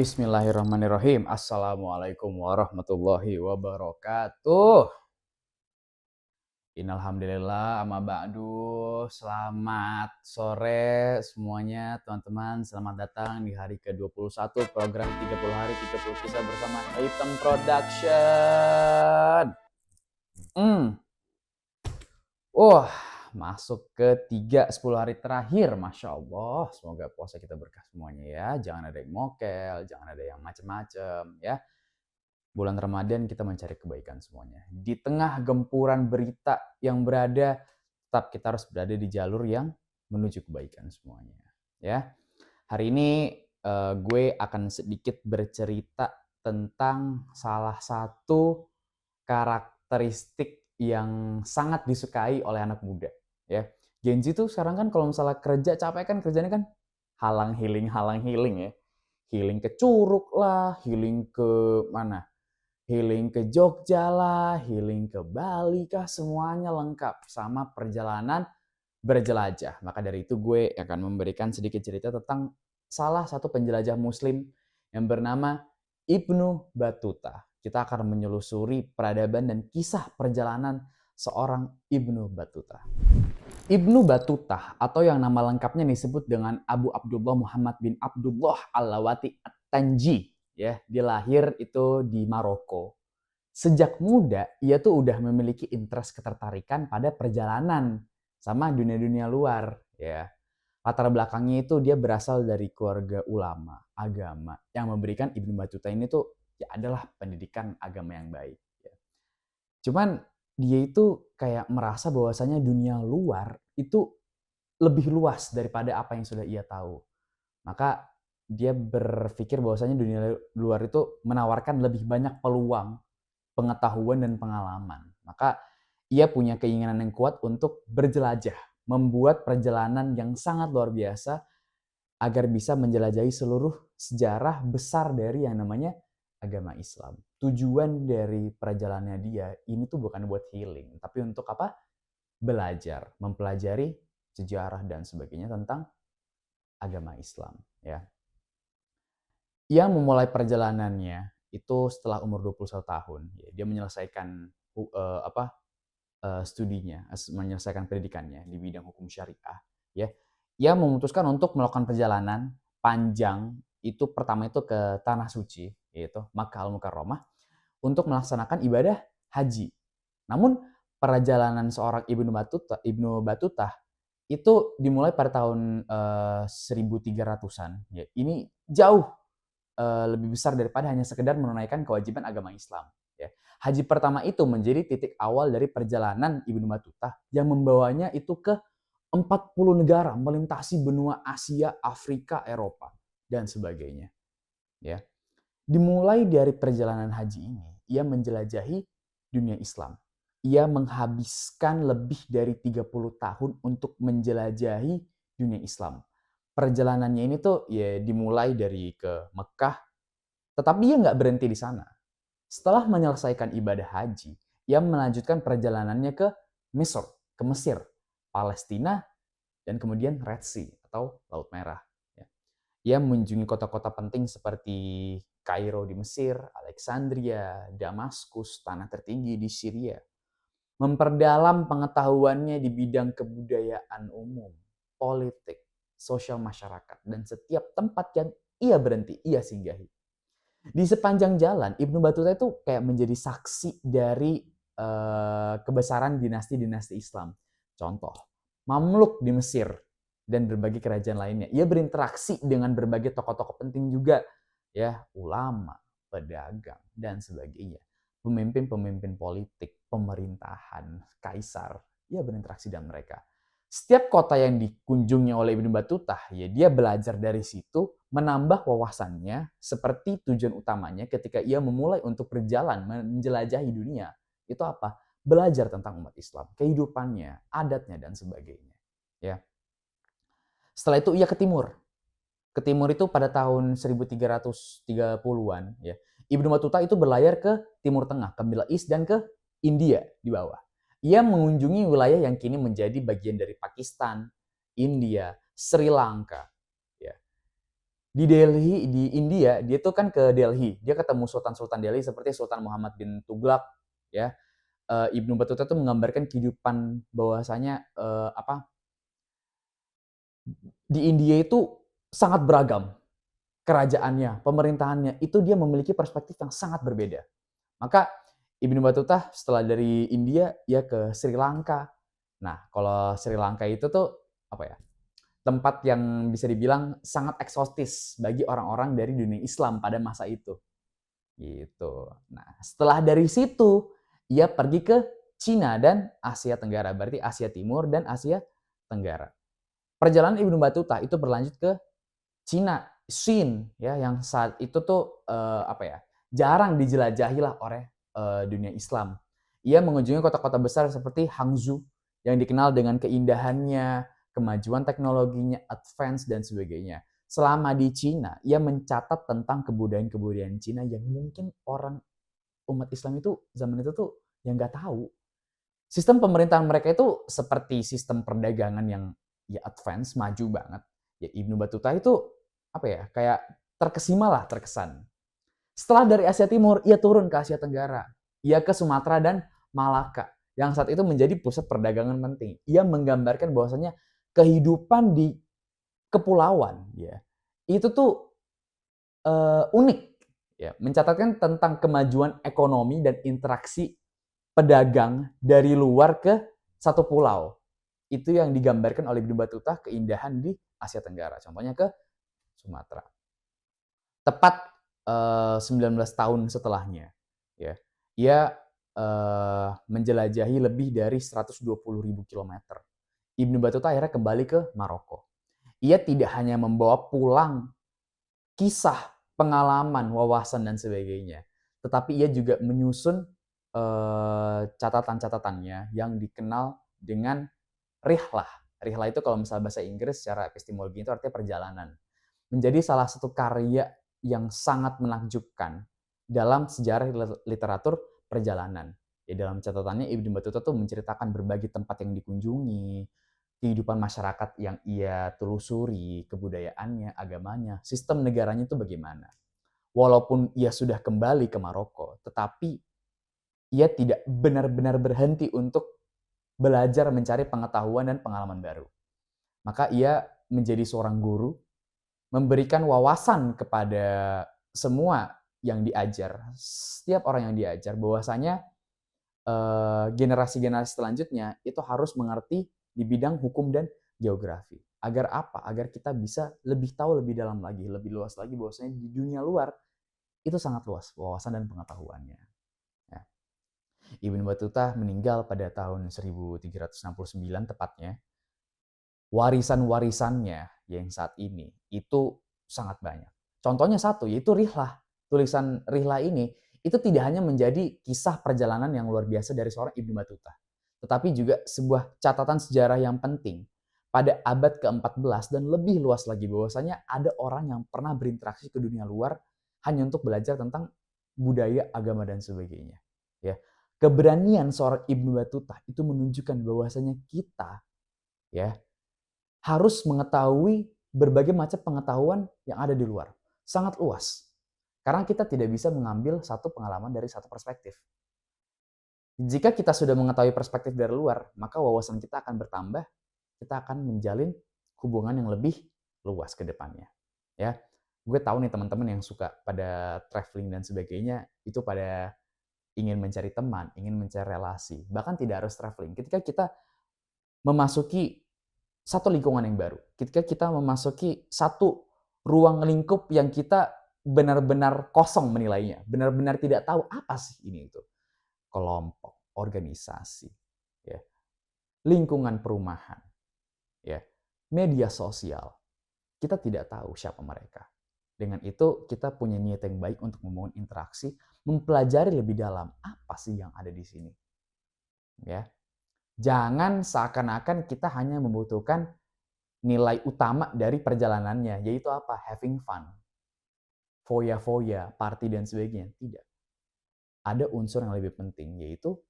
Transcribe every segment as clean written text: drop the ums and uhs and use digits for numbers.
Bismillahirrahmanirrahim. Assalamualaikum warahmatullahi wabarakatuh. Innalhamdulillah, amma ba'du. Selamat sore semuanya teman-teman. Selamat datang di hari ke-21 program 30 hari 30 kisah bersama Hitam Production. Masuk ke 10 hari terakhir. Masya Allah. Semoga puasa kita berkah semuanya ya. Jangan ada yang mokel, jangan ada yang macem-macem ya. Bulan Ramadan kita mencari kebaikan semuanya. Di tengah gempuran berita yang berada, tetap kita harus berada di jalur yang menuju kebaikan semuanya. Ya, hari ini gue akan sedikit bercerita tentang salah satu karakteristik yang sangat disukai oleh anak muda. Ya, Gen Z tuh sekarang kan kalau misalnya kerja capek kan kerjanya kan halang healing ya. Healing ke Curug lah, healing ke mana? Healing ke Jogja lah, healing ke Bali kah, semuanya lengkap sama perjalanan berjelajah. Maka dari itu gue akan memberikan sedikit cerita tentang salah satu penjelajah muslim yang bernama Ibnu Battuta. Kita akan menyelusuri peradaban dan kisah perjalanan seorang Ibnu Battuta. Ibnu Battuta atau yang nama lengkapnya disebut dengan Abu Abdullah Muhammad bin Abdullah Al-Lawati At-Tanji. Ya, dia lahir itu di Maroko. Sejak muda, ia tuh udah memiliki interest ketertarikan pada perjalanan sama dunia-dunia luar. Ya, latar belakangnya itu dia berasal dari keluarga ulama, agama, yang memberikan Ibnu Battuta ini tuh ya adalah pendidikan agama yang baik. Ya. Cuman dia itu kayak merasa bahwasanya dunia luar itu lebih luas daripada apa yang sudah ia tahu. Maka dia berpikir bahwasanya dunia luar itu menawarkan lebih banyak peluang, pengetahuan dan pengalaman. Maka ia punya keinginan yang kuat untuk berjelajah, membuat perjalanan yang sangat luar biasa agar bisa menjelajahi seluruh sejarah besar dari yang namanya agama Islam. Tujuan dari perjalanannya dia ini tuh bukan buat healing, tapi untuk apa? Belajar, mempelajari sejarah dan sebagainya tentang agama Islam. Ya. Ia memulai perjalanannya itu setelah umur 21 tahun. Dia menyelesaikan studinya, menyelesaikan pendidikannya di bidang hukum syariah. Ya. Ia memutuskan untuk melakukan perjalanan panjang itu pertama itu ke Tanah Suci, yaitu Makkah Al-Mukarramah, untuk melaksanakan ibadah haji. Namun perjalanan seorang Ibnu Battuta itu dimulai pada tahun 1300-an. Ya, ini jauh lebih besar daripada hanya sekedar menunaikan kewajiban agama Islam. Ya. Haji pertama itu menjadi titik awal dari perjalanan Ibnu Battuta yang membawanya itu ke 40 negara, melintasi benua Asia, Afrika, Eropa, dan sebagainya. Ya. Dimulai dari perjalanan haji ini, ia menjelajahi dunia Islam. Ia menghabiskan lebih dari 30 tahun untuk menjelajahi dunia Islam. Perjalanannya ini tuh ya dimulai dari ke Mekah, tetapi ia nggak berhenti di sana. Setelah menyelesaikan ibadah haji, ia melanjutkan perjalanannya ke Mesir, ke Mesir, Palestina, dan kemudian Red Sea atau Laut Merah. Ia mengunjungi kota-kota penting seperti Kairo di Mesir, Alexandria, Damaskus, tanah tertinggi di Syria. Memperdalam pengetahuannya di bidang kebudayaan umum, politik, sosial masyarakat, dan setiap tempat yang ia berhenti, ia singgahi. Di sepanjang jalan, Ibnu Battuta itu kayak menjadi saksi dari kebesaran dinasti-dinasti Islam. Contoh, Mamluk di Mesir dan berbagai kerajaan lainnya. Ia berinteraksi dengan berbagai tokoh-tokoh penting juga, ya, ulama, pedagang, dan sebagainya. Pemimpin-pemimpin politik, pemerintahan, kaisar, ia berinteraksi dengan mereka. Setiap kota yang dikunjungi oleh Ibnu Battuta, ya dia belajar dari situ, menambah wawasannya seperti tujuan utamanya ketika ia memulai untuk berjalan menjelajahi dunia. Itu apa? Belajar tentang umat Islam, kehidupannya, adatnya, dan sebagainya. Ya. Setelah itu ia ke timur. Ke timur itu pada tahun 1330-an. Ya. Ibnu Battuta itu berlayar ke Timur Tengah, ke Middle East dan ke India di bawah. Ia mengunjungi wilayah yang kini menjadi bagian dari Pakistan, India, Sri Lanka. Ya. Di Delhi, di India, dia tuh kan ke Delhi. Dia ketemu Sultan-Sultan Delhi seperti Sultan Muhammad bin Tughlaq, ya. Ibnu Battuta tuh menggambarkan kehidupan bahwasanya di India itu sangat beragam kerajaannya, pemerintahannya. Itu dia memiliki perspektif yang sangat berbeda. Maka Ibnu Battuta setelah dari India ya ke Sri Lanka. Nah, kalau Sri Lanka itu tuh apa ya? Tempat yang bisa dibilang sangat eksotis bagi orang-orang dari dunia Islam pada masa itu. Gitu. Nah, setelah dari situ ia pergi ke Cina dan Asia Tenggara, berarti Asia Timur dan Asia Tenggara. Perjalanan Ibnu Battuta itu berlanjut ke Cina, Xin ya yang saat itu tuh apa ya? Jarang dijelajahi lah oleh dunia Islam. Ia mengunjungi kota-kota besar seperti Hangzhou yang dikenal dengan keindahannya, kemajuan teknologinya, advance dan sebagainya. Selama di Cina, ia mencatat tentang kebudayaan-kebudayaan Cina yang mungkin orang umat Islam itu zaman itu tuh yang nggak tahu. Sistem pemerintahan mereka itu seperti sistem perdagangan yang ya advance, maju banget. Ya Ibnu Battuta itu apa ya, kayak terkesima lah, terkesan. Setelah dari Asia Timur, ia turun ke Asia Tenggara. Ia ke Sumatera dan Malaka, yang saat itu menjadi pusat perdagangan penting. Ia menggambarkan bahwasanya kehidupan di kepulauan, ya, itu tuh unik, ya, mencatatkan tentang kemajuan ekonomi dan interaksi pedagang dari luar ke satu pulau. Itu yang digambarkan oleh Ibnu Battuta keindahan di Asia Tenggara. Contohnya ke Sumatera. Tepat 19 tahun setelahnya, ya, ia menjelajahi lebih dari 120.000 kilometer. Ibnu Battuta akhirnya kembali ke Maroko. Ia tidak hanya membawa pulang kisah, pengalaman, wawasan dan sebagainya, tetapi ia juga menyusun catatan-catatannya yang dikenal dengan rihlah. Rihlah itu kalau misalnya bahasa Inggris secara epistemologi itu artinya perjalanan. Menjadi salah satu karya yang sangat menakjubkan dalam sejarah literatur perjalanan. Ya, dalam catatannya Ibnu Battuta tuh menceritakan berbagai tempat yang dikunjungi, kehidupan masyarakat yang ia telusuri, kebudayaannya, agamanya, sistem negaranya itu bagaimana. Walaupun ia sudah kembali ke Maroko, tetapi ia tidak benar-benar berhenti untuk belajar mencari pengetahuan dan pengalaman baru. Maka ia menjadi seorang guru, memberikan wawasan kepada semua yang diajar, setiap orang yang diajar, bahwasanya generasi-generasi selanjutnya itu harus mengerti di bidang hukum dan geografi. Agar apa? Agar kita bisa lebih tahu lebih dalam lagi, lebih luas lagi bahwasanya di dunia luar itu sangat luas wawasan dan pengetahuannya. Ya. Ibnu Battuta meninggal pada tahun 1369 tepatnya. Warisan-warisannya yang saat ini itu sangat banyak. Contohnya satu, yaitu Rihlah. Tulisan Rihlah ini itu tidak hanya menjadi kisah perjalanan yang luar biasa dari seorang Ibnu Battuta, tetapi juga sebuah catatan sejarah yang penting pada abad ke-14 dan lebih luas lagi bahwasanya ada orang yang pernah berinteraksi ke dunia luar hanya untuk belajar tentang budaya, agama dan sebagainya. Ya. Keberanian seorang Ibnu Battuta itu menunjukkan bahwasanya kita ya harus mengetahui berbagai macam pengetahuan yang ada di luar. Sangat luas. Karena kita tidak bisa mengambil satu pengalaman dari satu perspektif. Jika kita sudah mengetahui perspektif dari luar, maka wawasan kita akan bertambah, kita akan menjalin hubungan yang lebih luas ke depannya. Ya, gue tahu nih teman-teman yang suka pada traveling dan sebagainya, itu pada ingin mencari teman, ingin mencari relasi, bahkan tidak harus traveling. Ketika kita memasuki satu lingkungan yang baru, ketika kita memasuki satu ruang lingkup yang kita benar-benar kosong menilainya, benar-benar tidak tahu apa sih ini itu. Kelompok, organisasi, ya, lingkungan perumahan, ya, media sosial. Kita tidak tahu siapa mereka. Dengan itu kita punya niat yang baik untuk membangun interaksi, mempelajari lebih dalam apa sih yang ada di sini. Ya. Jangan seakan-akan kita hanya membutuhkan nilai utama dari perjalanannya, yaitu apa? Having fun. Foya-foya, party dan sebagainya. Tidak. Ada unsur yang lebih penting, yaitu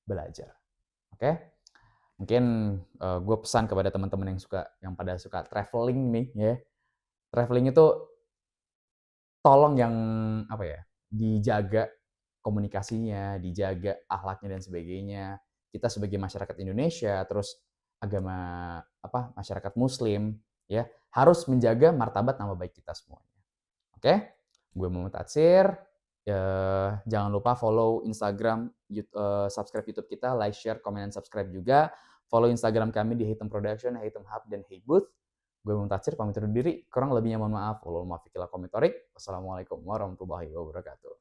belajar. Oke? Mungkin gue pesan kepada teman-teman yang pada suka traveling nih, ya. Traveling itu tolong yang apa ya, dijaga komunikasinya, dijaga akhlaknya dan sebagainya. Kita sebagai masyarakat Indonesia, terus agama apa, masyarakat muslim ya, harus menjaga martabat nama baik kita semuanya. Oke? Gue Muhammad Atsir, jangan lupa follow Instagram, subscribe YouTube kita, like, share, komen, dan subscribe juga. Follow Instagram kami di Hitam Production, Hitam Hub, dan Hey Booth. Gue Muhammad Atsir, pamit undur diri. Kurang lebihnya mohon maaf. Wassalamualaikum warahmatullahi wabarakatuh.